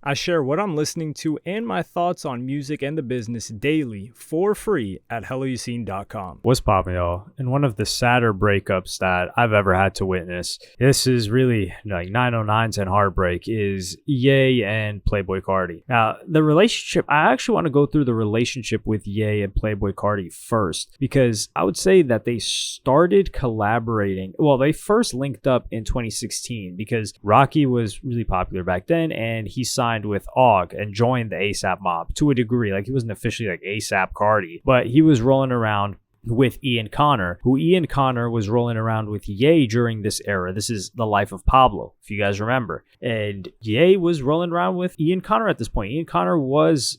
I share what I'm listening to and my thoughts on music and the business daily for free at helloyassine.com. What's poppin', y'all? In one of the sadder breakups that I've ever had to witness, this is really like 909s and heartbreak, is Ye and Playboi Carti. Now, the relationship, I actually want to go through the relationship with Ye and Playboi Carti first, because I would say that they started collaborating. Well, they first linked up in 2016 because Rocky was really popular back then, and he signed with Og and joined the ASAP mob to a degree. Like, he wasn't officially like ASAP Carti, but he was rolling around with Ian Connor, who Ian Connor was rolling around with Ye during this era. This is the life of Pablo, if you guys remember. And Ye was rolling around with Ian Connor at this point. Ian Connor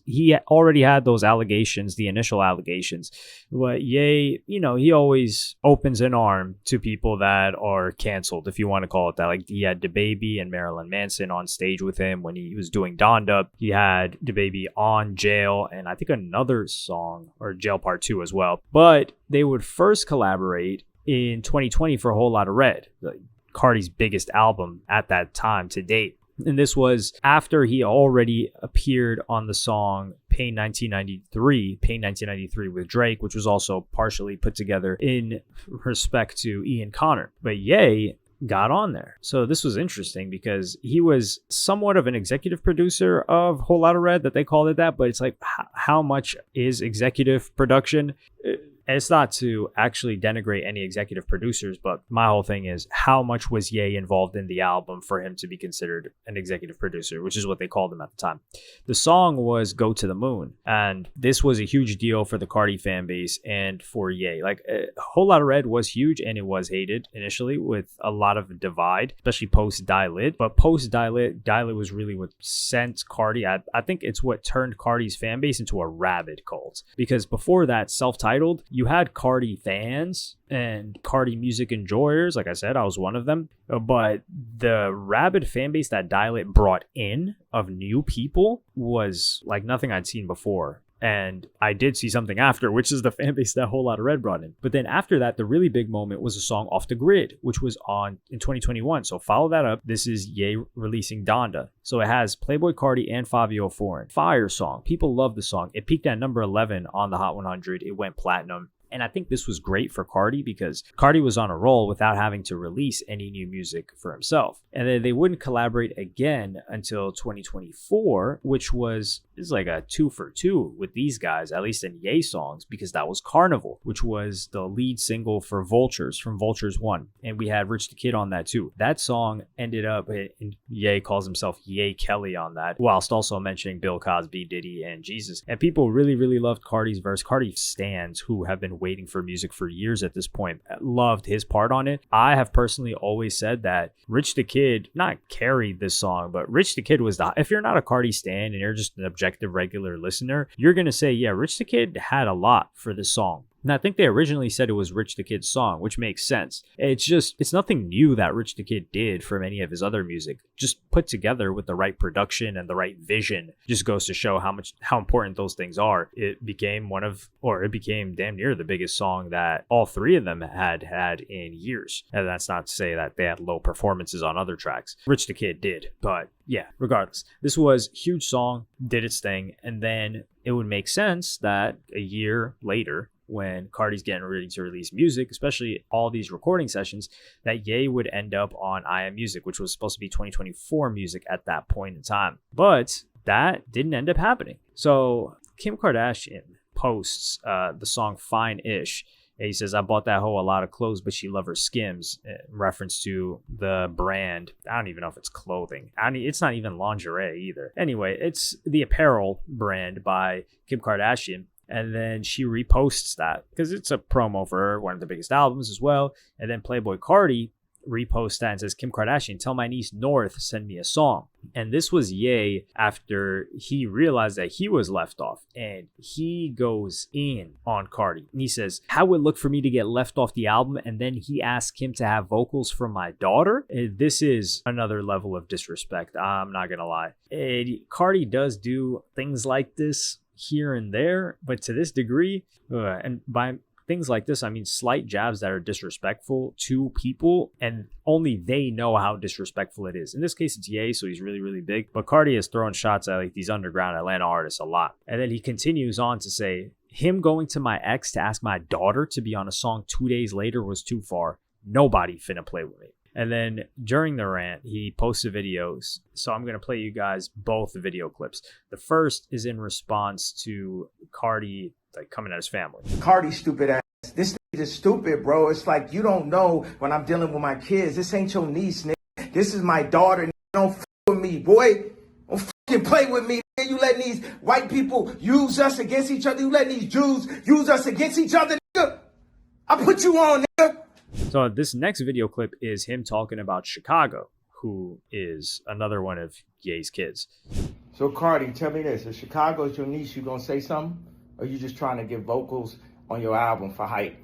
he already had those allegations, the initial allegations. But Ye, he always opens an arm to people that are canceled, if you want to call it that. Like, he had DaBaby and Marilyn Manson on stage with him when he was doing Donned Up. He had DaBaby on Jail, and I think another song, or Jail Part 2 as well. But they would first collaborate in 2020 for A Whole Lotta Red, like Carti's biggest album at that time to date. And this was after he already appeared on the song Pain 1993 with Drake, which was also partially put together in respect to Ian Connor. But Ye got on there. So this was interesting because he was somewhat of an executive producer of Whole Lotta Red, that they called it that, but it's like, how much is executive production? And it's not to actually denigrate any executive producers, but my whole thing is, how much was Ye involved in the album for him to be considered an executive producer, which is what they called him at the time. The song was Go to the Moon, and this was a huge deal for the Carti fan base and for Ye. Like, A Whole Lotta Red was huge, and it was hated initially with a lot of divide, especially post Die Lit. But post Die Lit was really what sent Carti. I think it's what turned Carti's fan base into a rabid cult, because before that, Self-Titled, you had Carti fans and Carti music enjoyers. Like I said, I was one of them. But the rabid fan base that Die Lit brought in of new people was like nothing I'd seen before. And I did see something after, which is the fan base that Whole Lotta Red brought in. But then after that, the really big moment was a song Off the Grid, which was on in 2021. So follow that up. This is Ye releasing Donda. So it has Playboi Carti and Fabio Foreign. Fire song. People love the song. It peaked at number 11 on the Hot 100. It went platinum. And I think this was great for Carti because Carti was on a roll without having to release any new music for himself. And then they wouldn't collaborate again until 2024, which was like a 2 for 2 with these guys, at least in Ye songs, because that was Carnival, which was the lead single for Vultures from Vultures 1. And we had Rich the Kid on that too. That song ended up, and Ye calls himself Ye Kelly on that, whilst also mentioning Bill Cosby, Diddy, and Jesus. And people really, really loved Carti's verse. Carti stans who have been waiting for music for years at this point loved his part on it. I have personally always said that Rich the Kid not carried this song, but Rich the Kid was if you're not a Carti stan and you're just an objective regular listener, you're gonna say, yeah, Rich the Kid had a lot for this song. And I think they originally said it was Rich the Kid's song, which makes sense. It's nothing new that Rich the Kid did from any of his other music. Just put together with the right production and the right vision, just goes to show how important those things are. It became damn near the biggest song that all three of them had in years. And that's not to say that they had low performances on other tracks. Rich the Kid did, but yeah, regardless, this was a huge song, did its thing, and then it would make sense that a year later, when Carti's getting ready to release music, especially all these recording sessions, that Ye would end up on I Am Music, which was supposed to be 2024 music at that point in time. But that didn't end up happening. So Kim Kardashian posts the song Fine-ish. He says, I bought that hoe a lot of clothes, but she love her Skims, in reference to the brand. I don't even know if it's clothing. It's not even lingerie either. Anyway, it's the apparel brand by Kim Kardashian. And then she reposts that because it's a promo for one of the biggest albums as well. And then Playboi Carti reposts that and says, Kim Kardashian, tell my niece North, send me a song. And this was Ye after he realized that he was left off, and he goes in on Carti. And he says, how would it look for me to get left off the album? And then he asked him to have vocals from my daughter. And this is another level of disrespect. I'm not going to lie. And Carti does do things like this here and there, but to this degree, and by things like this, I mean, slight jabs that are disrespectful to people, and only they know how disrespectful it is. In this case, it's Ye, so he's really, really big. But Carti is throwing shots at like these underground Atlanta artists a lot. And then he continues on to say, him going to my ex to ask my daughter to be on a song 2 days later was too far. Nobody finna play with me. And then during the rant, he posted videos. So I'm going to play you guys both the video clips. The first is in response to Carti like coming at his family. Carti, stupid ass. This is stupid, bro. It's like, you don't know when I'm dealing with my kids. This ain't your niece, nigga. This is my daughter. Don't f with me, boy. Don't fucking play with me. You letting these white people use us against each other. You letting these Jews use us against each other, nigga. I put you on, nigga. So this next video clip is him talking about Chicago, who is another one of Ye's kids. So Carti, tell me this. If Chicago is your niece, you gonna say something? Or you just trying to get vocals on your album for hype?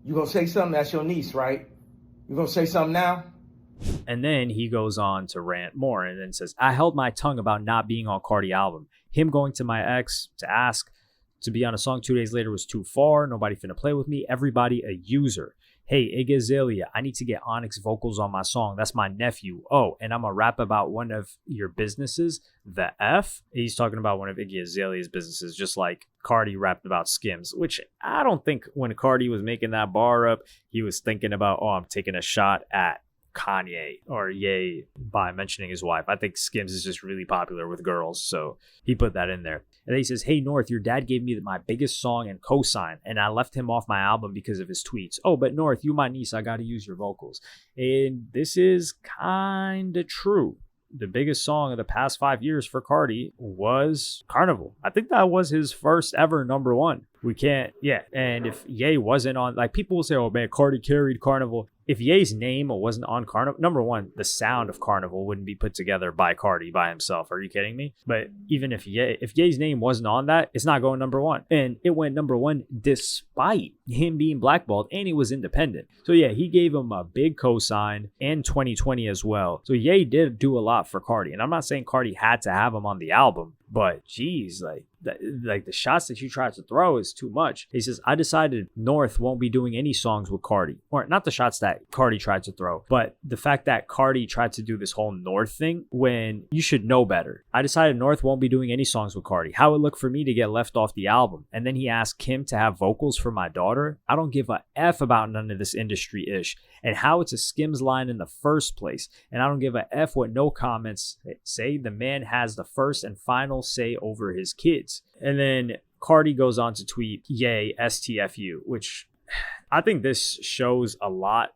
You gonna say something? That's your niece, right? You gonna say something now? And then he goes on to rant more and then says, I held my tongue about not being on Carti album. Him going to my ex to ask to be on a song 2 days later was too far. Nobody finna play with me. Everybody a user. Hey, Iggy Azalea, I need to get Onyx vocals on my song. That's my nephew. Oh, and I'm going to rap about one of your businesses, the F. He's talking about one of Iggy Azalea's businesses, just like Carti rapped about Skims, which I don't think when Carti was making that bar up, he was thinking about, oh, I'm taking a shot at Kanye or Ye by mentioning his wife. I think Skims is just really popular with girls, so he put that in there. And then he says, hey North, your dad gave me my biggest song and cosign, and I left him off my album because of his tweets. Oh, but North, you my niece, I gotta use your vocals. And this is kinda true. The biggest song of the past 5 years for Carti was Carnival. I think that was his first ever #1. We can't, yeah. And if Ye wasn't on, like people will say, oh man, Carti carried Carnival. If Ye's name wasn't on Carnival, #1, the sound of Carnival wouldn't be put together by Carti by himself. Are you kidding me? But even if Ye's name wasn't on that, it's not going #1. And it went #1 despite him being blackballed, and he was independent. So yeah, he gave him a big cosign and 2020 as well. So Ye did do a lot for Carti. And I'm not saying Carti had to have him on the album, but geez, like the shots that you tried to throw is too much. He says, I decided North won't be doing any songs with Carti. Or not the shots that Carti tried to throw, but the fact that Carti tried to do this whole North thing when you should know better. I decided North won't be doing any songs with Carti. How it look for me to get left off the album. And then he asked Kim to have vocals for my daughter. I don't give a F about none of this industry ish and how it's a Skims line in the first place. And I don't give a F what no comments say. The man has the first and final say over his kids. And then Carti goes on to tweet, Ye, STFU, which I think this shows a lot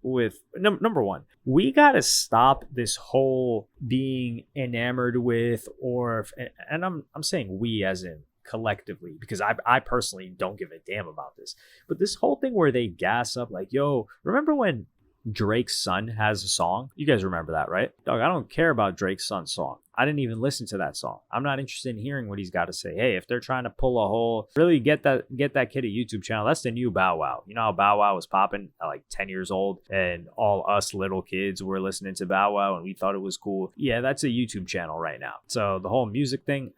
with #1. We got to stop this whole being enamored with, or, and I'm saying we as in collectively, because I personally don't give a damn about this. But this whole thing where they gas up like, yo, remember when Drake's son has a song? You guys remember that, right? Dog, I don't care about Drake's son's song. I didn't even listen to that song. I'm not interested in hearing what he's got to say. Hey, if they're trying to pull a whole, really get that kid a YouTube channel, that's the new Bow Wow. You know how Bow Wow was popping at like 10 years old and all us little kids were listening to Bow Wow and we thought it was cool. Yeah, that's a YouTube channel right now. So the whole music thing,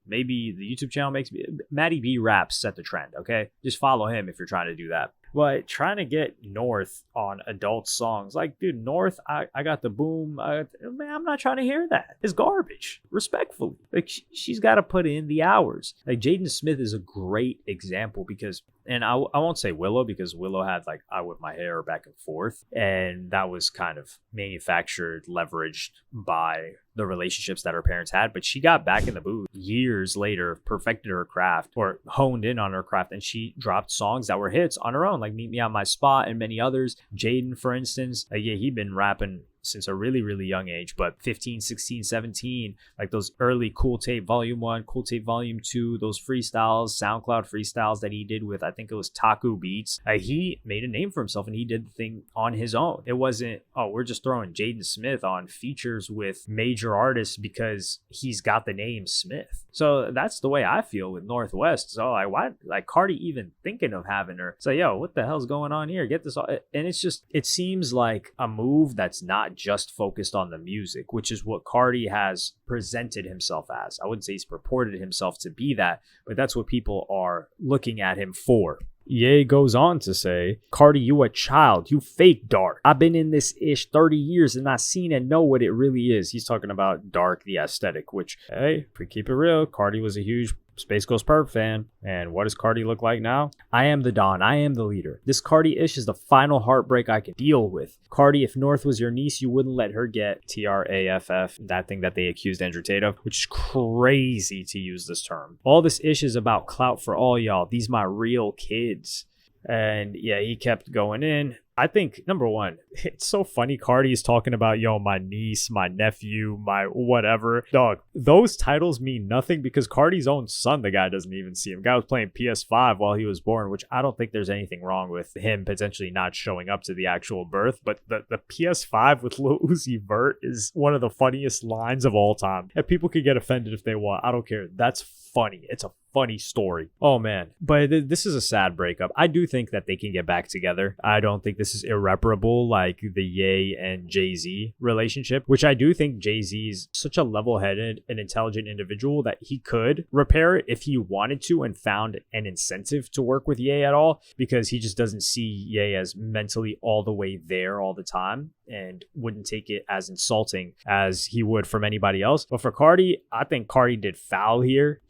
maybe the YouTube channel makes me, Matty B Raps set the trend, okay? Just follow him if you're trying to do that. But trying to get North on adult songs, like, dude, North, I got the boom. Man, I'm not trying to hear that. It's garbage, respectfully. Like, she's got to put in the hours. Like, Jaden Smith is a great example because, and I won't say Willow because Willow had, like, I Whip My Hair back and forth. And that was kind of manufactured, leveraged by the relationships that her parents had. But she got back in the booth years later, perfected her craft or honed in on her craft. And she dropped songs that were hits on her own, like Meet Me on My Spot and many others. Jaden, for instance, yeah, he'd been rapping since a really, really young age, but 15, 16, 17, like those early Cool Tape Volume 1, Cool Tape Volume 2, those freestyles, SoundCloud freestyles that he did with, I think it was Taku Beats. He made a name for himself and he did the thing on his own. It wasn't, oh, we're just throwing Jaden Smith on features with major artists because he's got the name Smith. So that's the way I feel with Northwest. So like, why, like Carti even thinking of having her say, yo, what the hell's going on here? Get this all. And it's just, it seems like a move that's not just focused on the music, which is what Carti has presented himself as. I wouldn't say he's purported himself to be that, but that's what people are looking at him for. Ye goes on to say, Carti, you a child. You fake dark. I've been in this ish 30 years and I seen and know what it really is. He's talking about dark, the aesthetic, which, hey, if we keep it real, Carti was a huge Space Ghost Perp fan. And what does Carti look like now? I am the Don. I am the leader. This Carti-ish is the final heartbreak I can deal with. Carti, if North was your niece, you wouldn't let her get TRAFF, that thing that they accused Andrew Tate of, which is crazy to use this term. All this ish is about clout for all y'all. These my real kids. And yeah, he kept going in. I think, number one, it's so funny. Carti is talking about, yo, my niece, my nephew, my whatever. Dog, those titles mean nothing because Carti's own son, the guy doesn't even see him. Guy was playing PS5 while he was born, which I don't think there's anything wrong with him potentially not showing up to the actual birth. But the PS5 with Lil Uzi Vert is one of the funniest lines of all time. And people can get offended if they want. I don't care. That's funny. It's a funny story. Oh man. But this is a sad breakup. I do think that they can get back together. I don't think this is irreparable like the Ye and Jay-Z relationship, which I do think Jay-Z's such a level-headed and intelligent individual that he could repair it if he wanted to and found an incentive to work with Ye at all, because he just doesn't see Ye as mentally all the way there all the time and wouldn't take it as insulting as he would from anybody else. But for Carti, I think Carti did foul here.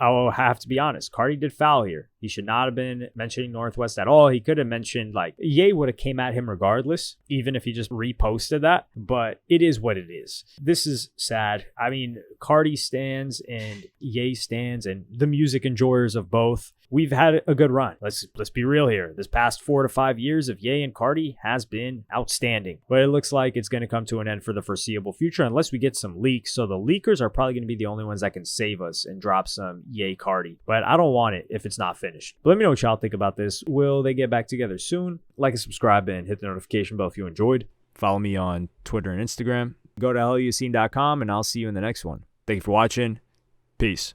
I'll have to be honest. Carti did foul here. He should not have been mentioning Northwest at all. He could have mentioned, like, Ye would have came at him regardless, even if he just reposted that. But it is what it is. This is sad. I mean, Carti stands and Ye stands and the music enjoyers of both. We've had a good run. Let's be real here. This past 4 to 5 years of Ye and Carti has been outstanding. But it looks like it's going to come to an end for the foreseeable future unless we get some leaks. So the leakers are probably going to be the only ones that can save us and drop some Ye Carti. But I don't want it if it's not finished. But let me know what y'all think about this. Will they get back together soon? Like and subscribe and hit the notification bell if you enjoyed. Follow me on Twitter and Instagram. Go to helloyassine.com and I'll see you in the next one. Thank you for watching. Peace.